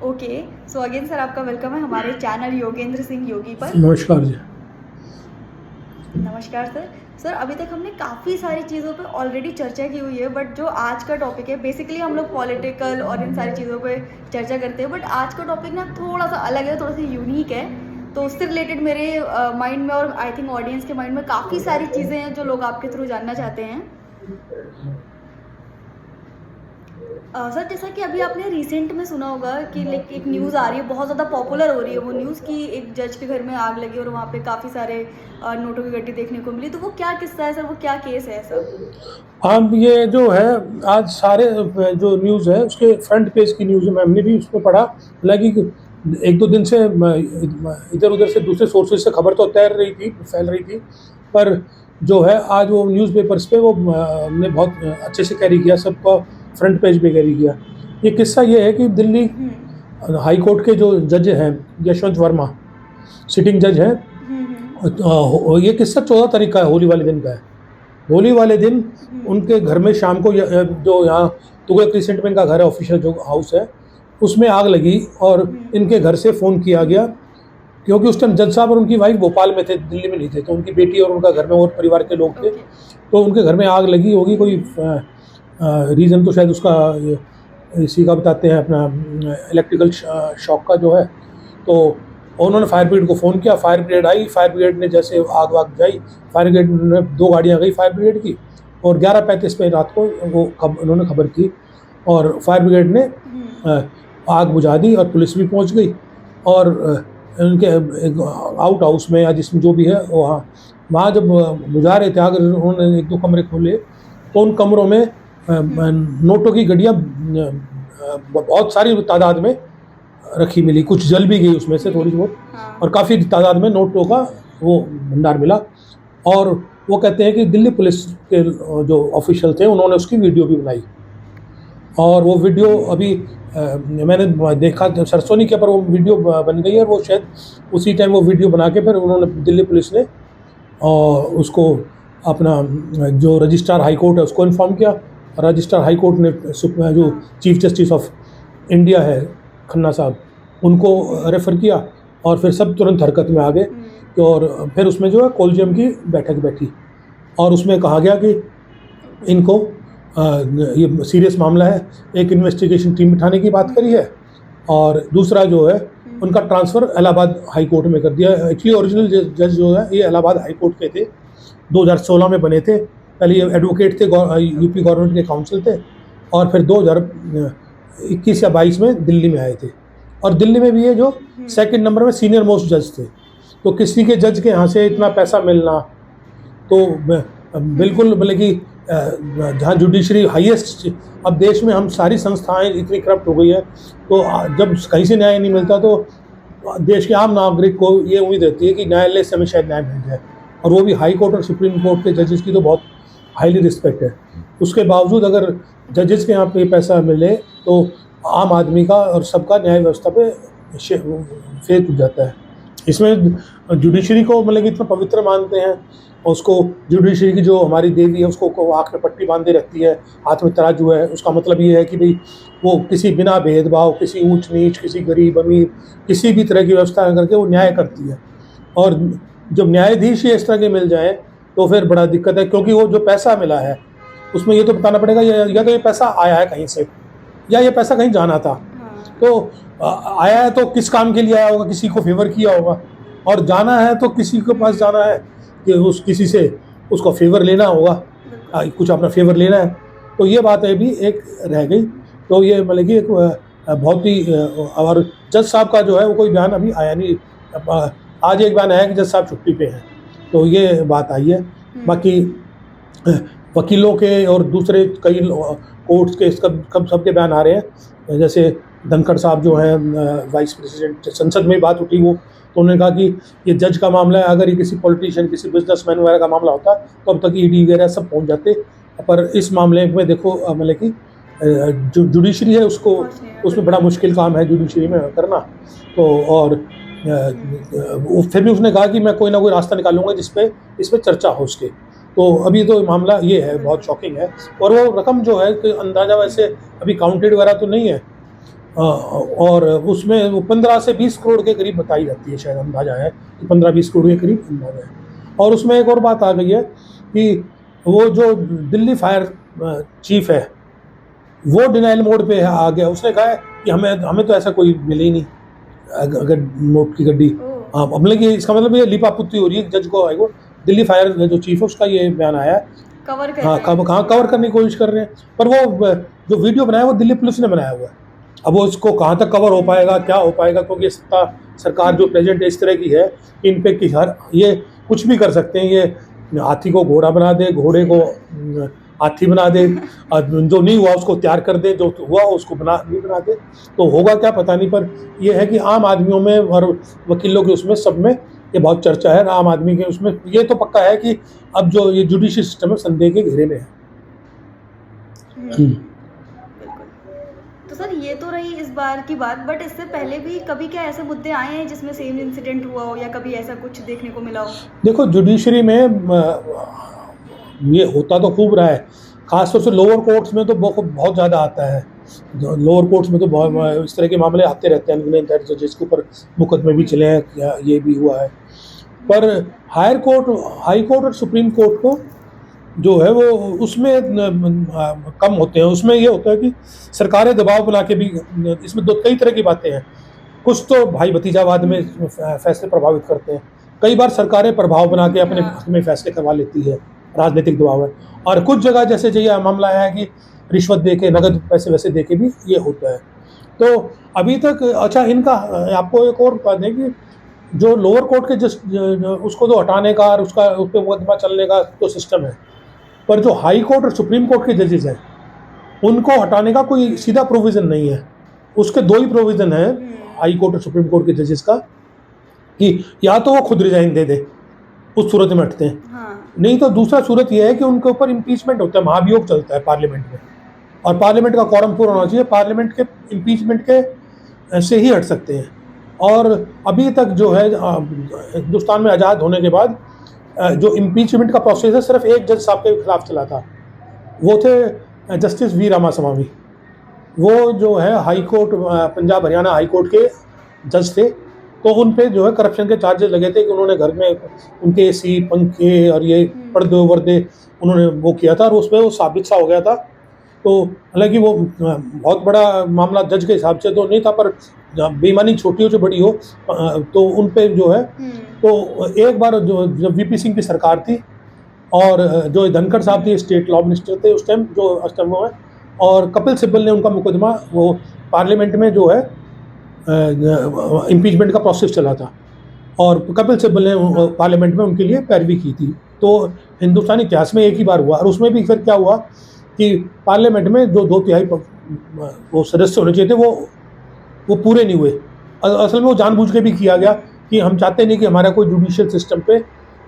Okay, so again sir आपका welcome है हमारे चैनल योगेंद्र सिंह योगी पर। नमस्कार जी। नमस्कार सर। सर अभी तक हमने काफ़ी सारी चीज़ों पे ऑलरेडी चर्चा की हुई है, बट जो आज का टॉपिक है बेसिकली हम लोग पॉलिटिकल और इन सारी चीज़ों पे चर्चा करते हैं, बट आज का टॉपिक ना थोड़ा सा अलग है, थोड़ा सा यूनिक है। तो उससे रिलेटेड मेरे माइंड में और आई थिंक ऑडियंस के माइंड में काफ़ी सारी चीज़ें हैं जो लोग आपके थ्रू जानना चाहते हैं। सर जैसा कि अभी आपने रिसेंट में सुना होगा कि लाइक एक न्यूज़ आ रही है, बहुत ज़्यादा पॉपुलर हो रही है वो न्यूज़ कि एक जज के घर में आग लगी और वहाँ पे काफ़ी सारे नोटों की गड्डी देखने को मिली। तो वो क्या किस्सा है सर, वो क्या केस है सर? अब ये जो है आज सारे जो न्यूज़ है उसके फ्रंट पेज की न्यूज़ है, हमने भी उसमें पढ़ा। हालांकि एक दो दिन से इधर उधर से दूसरे सोर्सेज से खबर तो तैर रही थी, फैल रही थी, पर जो है आज वो न्यूज़पेपर्स पे वो हमने बहुत अच्छे से कैरी किया, सबका फ्रंट पेज पे कैरी किया। ये किस्सा ये है कि दिल्ली हाई कोर्ट के जो जज हैं यशवंत वर्मा, सिटिंग जज हैं। ये किस्सा 14 तारीख का है, होली वाले दिन का है। होली वाले दिन उनके घर में शाम को जो यहाँ तुगलक क्रिसेंट में इनका घर है, ऑफिशियल जो हाउस है, उसमें आग लगी और इनके घर से फ़ोन किया गया, क्योंकि उस टाइम जज साहब और उनकी वाइफ भोपाल में थे, दिल्ली में नहीं थे। तो उनकी बेटी और उनका घर में और परिवार के लोग थे। तो उनके घर में आग लगी होगी, कोई रीज़न तो शायद उसका इसी का बताते हैं, अपना इलेक्ट्रिकल शॉक का जो है। तो उन्होंने फायर ब्रिगेड को फ़ोन किया, फायर ब्रिगेड आई, फायर ब्रिगेड ने जैसे आग वाग बुझाई, फायर ब्रिगेड ने 2 गाड़ियाँ गई फायर ब्रिगेड की, और 11:35 पे रात को वो उन्होंने खबर की और फायर ब्रिगेड ने आग बुझा दी और पुलिस भी पहुंच गई। और उनके आउट हाउस में या जिसमें जो भी है वहाँ जब बुझा रहे थे आग, उन्होंने 1-2 कमरे खोले तो उन कमरों में नोटों की गड्डियाँ बहुत सारी तादाद में रखी मिली, कुछ जल भी गई उसमें से थोड़ी बहुत, और काफ़ी तादाद में नोटों का वो भंडार मिला। और वो कहते हैं कि दिल्ली पुलिस के जो ऑफिशियल थे उन्होंने उसकी वीडियो भी बनाई, और वो वीडियो अभी मैंने देखा, सरसों नहीं किया, पर वो वीडियो बन गई है। और वो शायद उसी टाइम वो वीडियो बना के फिर उन्होंने दिल्ली पुलिस ने उसको अपना जो रजिस्ट्रार हाई कोर्ट है उसको इन्फॉर्म किया। रजिस्ट्रार हाई कोर्ट ने जो चीफ जस्टिस ऑफ इंडिया है खन्ना साहब, उनको रेफ़र किया, और फिर सब तुरंत हरकत में आ गए। और फिर उसमें जो है कोलिजियम की बैठक बैठी और उसमें कहा गया कि इनको ये सीरियस मामला है, एक इन्वेस्टिगेशन टीम बिठाने की बात करी है, और दूसरा जो है उनका ट्रांसफ़र इलाहाबाद हाई कोर्ट में कर दिया। एक्चुअली ओरिजिनल जज जो है ये इलाहाबाद हाई कोर्ट के थे, 2016 में बने थे। पहले ये एडवोकेट थे, यूपी गवर्नमेंट के काउंसिल थे, और फिर 2021 या 22 में दिल्ली में आए थे। और दिल्ली में भी ये जो सेकंड नंबर में सीनियर मोस्ट जज थे। तो किसी के जज के यहाँ से इतना पैसा मिलना तो बिल्कुल, मतलब कि जहाँ जुडिशरी हाईएस्ट, अब देश में हम सारी संस्थाएं इतनी करप्ट हो गई है, तो जब कहीं से न्याय नहीं मिलता तो देश के आम नागरिक को ये उम्मीद रहती है कि न्यायालय से हमें शायद न्याय मिल जाए। और वो भी हाई कोर्ट और सुप्रीम कोर्ट के जजेस की तो बहुत हाईली रिस्पेक्ट है। उसके बावजूद अगर जजेस के यहाँ पे पैसा मिले तो आम आदमी का और सबका न्याय व्यवस्था पे फेथ उठ जाता है। इसमें जुडिशरी को मतलब कि इतना पवित्र मानते हैं, उसको जुडिशरी की जो हमारी देवी है उसको आँख में पट्टी बांधे रखती है, हाथ में तराजू है। उसका मतलब ये है कि भाई वो किसी बिना भेदभाव, किसी ऊंच नीच, किसी गरीब अमीर, किसी भी तरह की व्यवस्था करके वो न्याय करती है। और जब न्यायाधीश ही इस तरह के मिल जाए तो फिर बड़ा दिक्कत है, क्योंकि वो जो पैसा मिला है उसमें ये तो बताना पड़ेगा या तो ये पैसा आया है कहीं से या ये पैसा कहीं जाना था। तो आया है तो किस काम के लिए आया होगा, किसी को फेवर किया होगा, और जाना है तो किसी के पास जाना है कि उस किसी से उसको फेवर लेना होगा, कुछ अपना फेवर लेना है। तो ये बात है भी एक रह गई। तो ये मतलब कि एक बहुत ही और जज साहब का जो है वो कोई बयान अभी आया नहीं। आज एक बयान आया कि जज साहब छुट्टी पे हैं, तो ये बात आई है। बाकी वकीलों के और दूसरे कई कोर्ट्स के सबके बयान आ रहे हैं। जैसे धनखड़ साहब जो हैं वाइस प्रेसिडेंट, संसद में बात उठी वो, तो उन्होंने कहा कि ये जज का मामला है, अगर ये किसी पॉलिटिशियन, किसी बिजनेसमैन वगैरह का मामला होता तो अब तक ईडी वगैरह सब पहुंच जाते। पर इस मामले में देखो मतलब कि जो जुडिशरी है उसको, उसमें बड़ा मुश्किल काम है जुडिशरी में करना। तो और फिर भी उसने कहा कि मैं कोई ना कोई रास्ता निकालूंगा इस पर चर्चा हो उसके। तो अभी तो मामला ये है, बहुत शॉकिंग है। और वो रकम जो है कि अंदाज़ा वैसे अभी काउंटेड वगैरह तो नहीं है, और उसमें वो 15 से 20 करोड़ के करीब बताई जाती है, शायद अंदाजा है कि 15-20 करोड़ के करीब अंदाजा है। और उसमें एक और बात आ गई है कि वो जो दिल्ली फायर चीफ है वो डिनाइल मोड पे आ गया। उसने कहा है कि हमें तो ऐसा कोई मिले ही नहीं अगर नोट की गड्डी। ओह! हाँ, मतलब कि इसका मतलब ये लिपापुत्ती हो रही है जज को, आएगा दिल्ली फायर जो चीफ है उसका ये बयान आया है। कवर कर हाँ, रहे हैं। कहाँ कवर करने की कोशिश कर रहे हैं, पर वो जो वीडियो बनाया वो दिल्ली पुलिस ने बनाया हुआ है। अब वो इसको कहाँ तक कवर हो पाएगा, क्या हो पाएगा, क्योंकि सत्ता सरकार जो प्रेजेंट इस तरह की है, इन पे कि हर ये कुछ भी कर सकते हैं। ये हाथी को घोड़ा बना दे, घोड़े को हाथी बना दे, और जो नहीं हुआ उसको तैयार कर दे, जो हुआ उसको नहीं बना दे। तो होगा क्या पता नहीं, पर ये है कि आम आदमियों में और वकीलों के उसमें सब में ये बहुत चर्चा है। आम आदमी के उसमें ये तो पक्का है कि अब जो ये जुडिशियल सिस्टम है संदेह के घेरे में है। बिल्कुल। तो सर ये तो रही इस बार की बात, बट इससे पहले भी कभी क्या ऐसे मुद्दे आए हैं जिसमें सेम इंसिडेंट हुआ हो या कभी ऐसा कुछ देखने को मिला हो? देखो, जुडिशरी में ये होता तो खूब रहा है, खासतौर से लोअर कोर्ट्स में तो बहुत ज़्यादा आता है। लोअर कोर्ट्स में तो बहुत इस तरह के मामले आते रहते हैं, अनगिनत जिसके ऊपर मुकदमे भी चले हैं, ये भी हुआ है। पर हाई कोर्ट और सुप्रीम कोर्ट को जो है वो उसमें कम होते हैं। उसमें ये होता है कि सरकारें दबाव बना के भी, इसमें कई तरह की बातें हैं। कुछ तो भाई भतीजावाद में फैसले प्रभावित करते हैं, कई बार सरकारें प्रभाव बना के अपने हक में फैसले करवा लेती है, राजनीतिक दबाव है। और कुछ जगह जैसे ये मामला है कि रिश्वत दे के, नगद पैसे वैसे दे के भी ये होता है। तो अभी तक अच्छा, इनका आपको एक और बता दें कि जो लोअर कोर्ट के उसको तो हटाने का और उसका उस पर मुकदमा चलने का तो सिस्टम है, पर जो हाई कोर्ट और सुप्रीम कोर्ट के जजेस हैं उनको हटाने का कोई सीधा प्रोविज़न नहीं है। उसके दो ही प्रोविज़न है हाई कोर्ट और सुप्रीम कोर्ट के जजेस का, कि या तो वो खुद रिजाइन दे दे, उस सूरत में हटते हैं। हाँ। नहीं तो दूसरा सूरत यह है कि उनके ऊपर इम्पीचमेंट होता है, महाभियोग चलता है पार्लियामेंट में, और पार्लियामेंट का क्वारम पूरा होना चाहिए। पार्लियामेंट के इम्पीचमेंट के से ही हट सकते हैं। और अभी तक जो है हिंदुस्तान में आज़ाद होने के बाद जो इम्पीचमेंट का प्रोसेस है सिर्फ एक जज साहब के खिलाफ चला था, वो थे जस्टिस वी रामास्वामी। वो जो है high court, Punjab Haryana high court के जज थे। तो उन पे जो है करप्शन के चार्जेस लगे थे कि उन्होंने घर में उनके एसी, पंखे और ये पर्दे वर्दे उन्होंने वो किया था, और उस पर वो साबित सा हो गया था। तो हालांकि वो बहुत बड़ा मामला जज के हिसाब से तो नहीं था, पर बेईमानी छोटी हो जो बड़ी हो, तो उन पे जो है, तो एक बार जो जब वीपी सिंह की सरकार थी और जो धनखड़ साहब थे स्टेट लॉ मिनिस्टर थे उस टाइम, जो उस टाइम वो है, और कपिल सिब्बल ने उनका मुकदमा वो पार्लियामेंट में जो है इम्पीचमेंट का प्रोसेस चला था, और कपिल सिब्बल ने पार्लियामेंट में उनके लिए पैरवी की थी। तो हिंदुस्तानी इतिहास में एक ही बार हुआ, और उसमें भी फिर क्या हुआ कि पार्लियामेंट में जो 2/3 वो सदस्य होने चाहिए थे वो पूरे नहीं हुए। असल में वो जानबूझ के भी किया गया कि हम चाहते नहीं कि हमारा कोई जुडिशियल सिस्टम पे,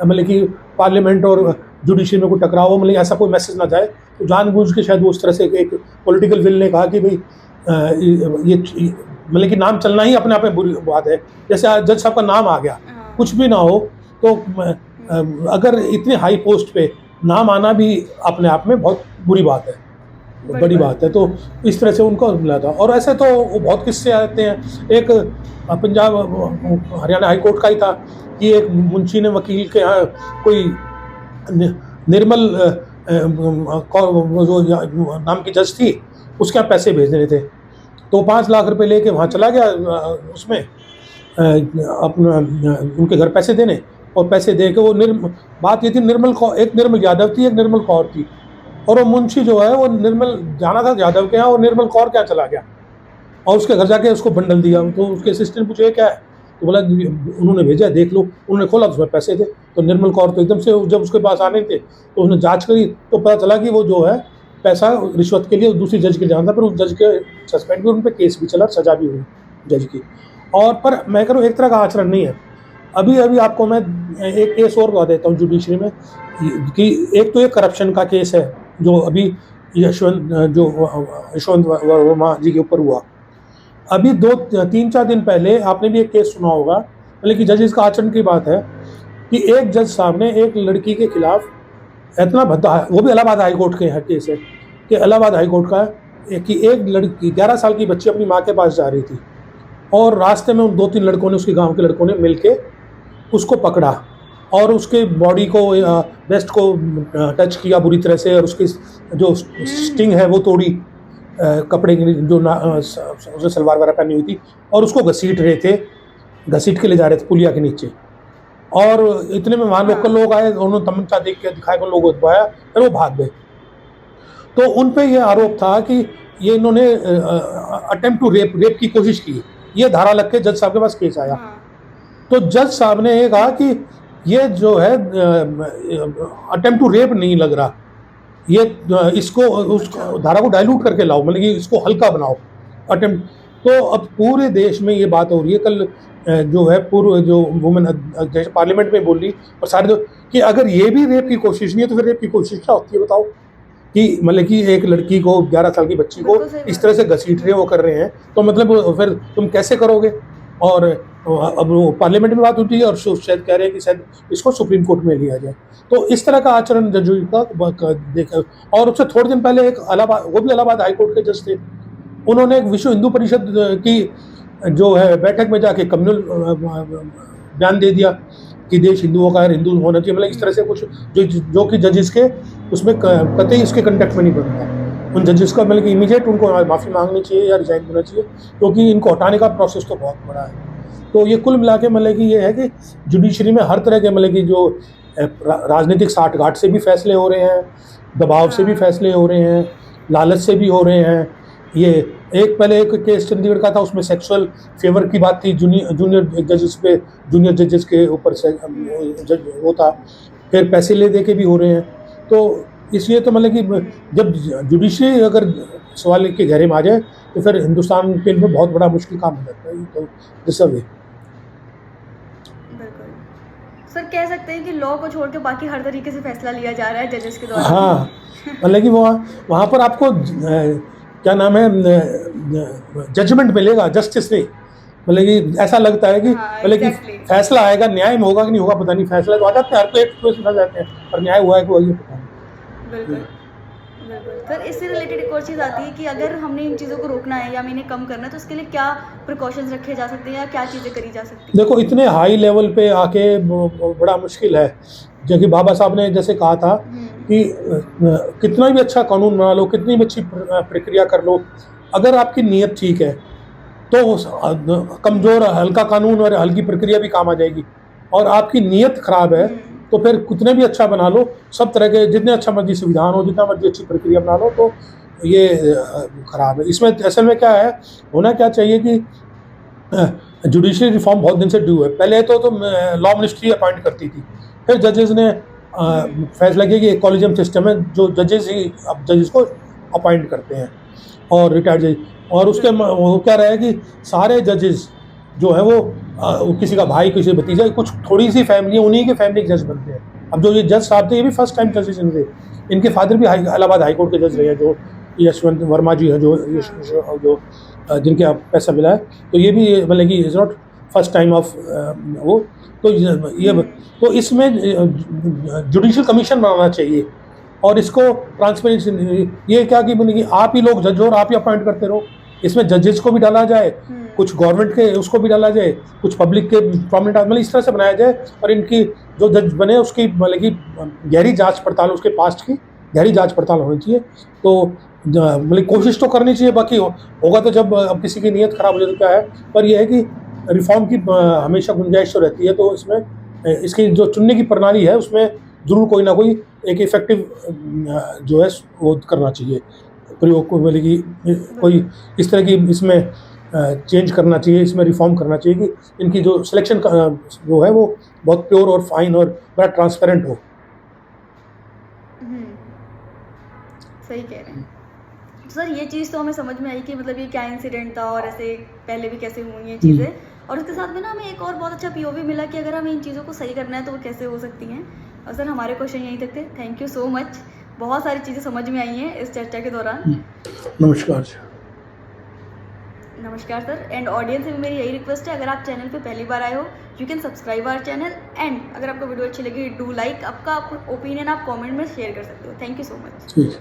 मतलब कि पार्लियामेंट और जुडिशियल में कोई टकराव हो, मतलब ऐसा कोई मैसेज ना जाए। तो जानबूझ के शायद वो उस तरह से एक पॉलिटिकल विल ने कहा कि भाई ये मतलब कि नाम चलना ही अपने आप में बुरी बात है। जैसे आज जज साहब का नाम आ गया, कुछ भी ना हो तो अगर इतने हाई पोस्ट पे नाम आना भी अपने आप में बहुत बुरी बात है, बड़ी बात है। तो इस तरह से उनको मिला था। और ऐसे तो बहुत किस्से आते हैं। एक पंजाब हरियाणा हाई कोर्ट का ही था कि एक मुंशी ने वकील के यहाँ कोई निर्मल जो नाम की जज थी उसके यहाँ पैसे भेजने थे, तो 5 लाख रुपए लेके वहाँ चला गया उसमें अपना उनके घर पैसे देने, और पैसे दे के वो बात ये थी, एक निर्मल यादव थी, एक निर्मल कौर थी, और वो मुंशी जो है वो निर्मल जाना था यादव के यहाँ, और निर्मल कौर के यहाँ चला गया और उसके घर जाके उसको बंडल दिया। तो उसके असिस्टेंट ने पूछा क्या है, तो बोला उन्होंने भेजा देख लो। उन्होंने खोला तो उसमें पैसे थे। तो निर्मल कौर तो एकदम से जब उसके पास आने थे तो उसने जांच करी तो पता चला कि वो जो है पैसा रिश्वत के लिए दूसरी जज के जाना था, पर उस जज के सस्पेंड भी, उन पर केस भी चला, सजा भी हुई जज की। और पर मैं कह रहा हूँ एक तरह का आचरण नहीं है। अभी आपको मैं एक केस और बता देता हूँ जुडिशरी में कि एक तो एक करप्शन का केस है जो अभी यशवंत वर्मा जी के ऊपर हुआ। अभी 3-4 दिन पहले आपने भी एक केस सुना होगा, मतलब कि जजेस का आचरण की बात है कि एक जज साहब ने एक लड़की के खिलाफ इतना भद्दा, वो भी इलाहाबाद हाई कोर्ट के केस है कि इलाहाबाद हाई कोर्ट का है, कि एक लड़की 11 साल की बच्ची अपनी माँ के पास जा रही थी और रास्ते में उन 2-3 लड़कों ने, उसके गाँव के लड़कों ने मिल के उसको पकड़ा और उसके बॉडी को वेस्ट को टच किया बुरी तरह से और उसकी जो स्टिंग है वो तोड़ी, कपड़े की जो उसने सलवार वगैरह पहनी हुई थी, और उसको घसीट रहे थे, घसीट के ले जा रहे थे पुलिया के नीचे। और इतने में वहाँ लोकल लोग आए, उन्होंने तमंचा देख के दिखाया कि लोगों को दबाया, फिर वो भाग गए। तो उन पे ये आरोप था कि ये इन्होंने अटेम्प्ट टू रेप की कोशिश की। ये धारा लग के जज साहब के पास केस आया। तो जज साहब ने ये कहा कि ये जो है अटेम्प्ट टू रेप नहीं लग रहा, ये इसको उस धारा को डाइल्यूट करके लाओ, मतलब कि इसको हल्का बनाओ अटेम्प्ट। तो अब पूरे देश में ये बात हो रही है। कल जो है पूर्व जो वुमेन जैसे पार्लियामेंट में बोल रही और सारे कि अगर ये भी रेप की कोशिश नहीं है तो फिर रेप की कोशिश क्या होती है बताओ। कि मतलब कि एक लड़की को 11 साल की बच्ची को इस तरह से घसीट रहे वो कर रहे हैं, तो मतलब फिर तुम कैसे करोगे। और अब वो पार्लियामेंट में बात होती है और शायद कह रहे हैं कि शायद इसको सुप्रीम कोर्ट में लिया जाए। तो इस तरह का आचरण जज का देखा। और उससे थोड़े दिन पहले एक वो भी इलाहाबाद हाईकोर्ट के जज थे, उन्होंने एक विश्व हिंदू परिषद की जो है बैठक में जाके कम्युनल बयान दे दिया कि देश हिंदुओं का है, हिंदू होना चाहिए, मतलब इस तरह से कुछ जो कि जजेस के उसमें कतई इसके कंटेक्ट में नहीं बनता। उन जजेस का मतलब कि इमीडिएट उनको माफ़ी मांगनी चाहिए या रिजाइन करना चाहिए, क्योंकि इनको हटाने का प्रोसेस तो बहुत बड़ा है। तो ये कुल मिला के मतलब कि ये है कि जुडिशरी में हर तरह के मतलब कि जो राजनीतिक साठगांठ से भी फैसले हो रहे हैं, दबाव से भी फैसले हो रहे हैं, लालच से भी हो रहे हैं। ये एक पहले एक केस चंडीगढ़ का था, उसमें सेक्सुअल फेवर की बात थी, जूनियर जजेस पे, जूनियर जजेस के ऊपर से वो था, फिर पैसे ले दे के भी हो रहे हैं। तो इसलिए तो मतलब कि जब जुडिशरी अगर सवाल के घेरे में आ जाए तो फिर हिंदुस्तान के लिए बहुत बड़ा मुश्किल काम हो जाता है। तो दिस वे सर कह सकते हैं कि लॉ को छोड़ के बाकी हर तरीके से फैसला लिया जा रहा है जजेस के द्वारा। हाँ, मतलब कि वहाँ पर आपको क्या नाम है जजमेंट मिलेगा, जस्टिस नहीं। मतलब कि ऐसा लगता है कि मतलब कि फैसला आएगा, न्याय में होगा कि नहीं होगा पता नहीं। फैसला तो आ जाते हैं, हर कोई एक फंस जाते हैं, पर न्याय हुआ है कि वही पता नहीं। बिल्कुल बिल्कुल। सर इससे रिलेटेड एक और चीज़ आती है कि अगर हमने इन चीज़ों को रोकना है या हमें इन्हें कम करना है तो उसके लिए क्या प्रिकॉशंस रखे जा सकते हैं या क्या चीज़ें करी जा सकती हैं? देखो इतने हाई लेवल पे आके बड़ा मुश्किल है। जो कि बाबा साहब ने जैसे कहा था कि कितना भी अच्छा कानून बना लो, कितनी भी अच्छी प्रक्रिया कर लो, अगर आपकी नीयत ठीक है तो कमज़ोर हल्का कानून और हल्की प्रक्रिया भी काम आ जाएगी। और आपकी नीयत खराब है तो फिर कितने भी अच्छा बना लो, सब तरह के जितने अच्छा मर्जी संविधान हो, जितना मर्जी अच्छी प्रक्रिया बना लो, तो ये खराब है। इसमें असल में क्या है, होना क्या चाहिए कि जुडिशरी रिफॉर्म बहुत दिन से ड्यू है। पहले तो लॉ मिनिस्ट्री अपॉइंट करती थी, फिर जजेस ने फैसला किया कि एक कॉलेजियम सिस्टम है, जो जजेस ही अब जजेस को अपॉइंट करते हैं और रिटायर्ड जज। और उसके वो क्या रहा है कि सारे जजेस जो है वो किसी का भाई, किसी भतीजा, कुछ थोड़ी सी फैमिली, उन्हीं के फैमिली के जज बनते हैं। अब जो ये जज साहब थे ये भी फर्स्ट टाइम जजेस थे, इनके फादर भी इलाहाबाद हाई कोर्ट के जज रहे हैं, जो यशवंत वर्मा जी हैं, जो जिनके आप पैसा मिला है। तो ये भी मतलब कि is not first time of वो। तो ये तो इसमें जुडिशल कमीशन बनाना चाहिए और इसको ट्रांसपेरेंसी, ये क्या कि मतलब कि आप ही लोग जज हो और आप ही अपॉइंट करते रहो। इसमें जजेस को भी डाला जाए, कुछ गवर्नमेंट के उसको भी डाला जाए, कुछ पब्लिक के प्रोमिनेंट मतलब इस तरह से बनाया जाए, और इनकी जो जज बने उसकी मतलब कि गहरी जांच पड़ताल, उसके पास्ट की गहरी जांच पड़ताल होनी चाहिए। तो मतलब कोशिश तो करनी चाहिए, बाकी होगा तो जब अब किसी की नीयत खराब हो जाए तो क्या है। पर यह है कि रिफॉर्म की हमेशा गुंजाइश तो रहती है। तो इसमें इसकी जो चुनने की प्रणाली है उसमें ज़रूर कोई ना कोई एक इफेक्टिव जो है वो करना चाहिए प्रयोग को, मतलब कि कोई इस तरह की इसमें चेंज करना चाहिए, इसमें रिफॉर्म करना चाहिए कि इनकी जो सिलेक्शन वो है वो बहुत प्योर और फाइन और बड़ा ट्रांसपेरेंट हो। सही कह रहे हैं सर। ये चीज़ तो हमें समझ में आई कि मतलब ये क्या इंसिडेंट था और ऐसे पहले भी कैसे हुई ये चीज़ें, और उसके साथ में ना हमें एक और बहुत अच्छा पीओवी मिला कि अगर हमें इन चीज़ों को सही करना है तो वो कैसे हो सकती हैं। और सर हमारे क्वेश्चन यहीं तक थे। थैंक यू सो मच, बहुत सारी चीज़ें समझ में आई हैं इस चर्चा के दौरान। नमस्कार नमस्कार सर। एंड ऑडियंस से भी मेरी यही रिक्वेस्ट है, अगर आप चैनल पे पहली बार आए हो you can subscribe our channel, and अगर आपको वीडियो अच्छी लगी डू लाइक। आपका ओपिनियन आप कमेंट में शेयर कर सकते हो। Thank you so much.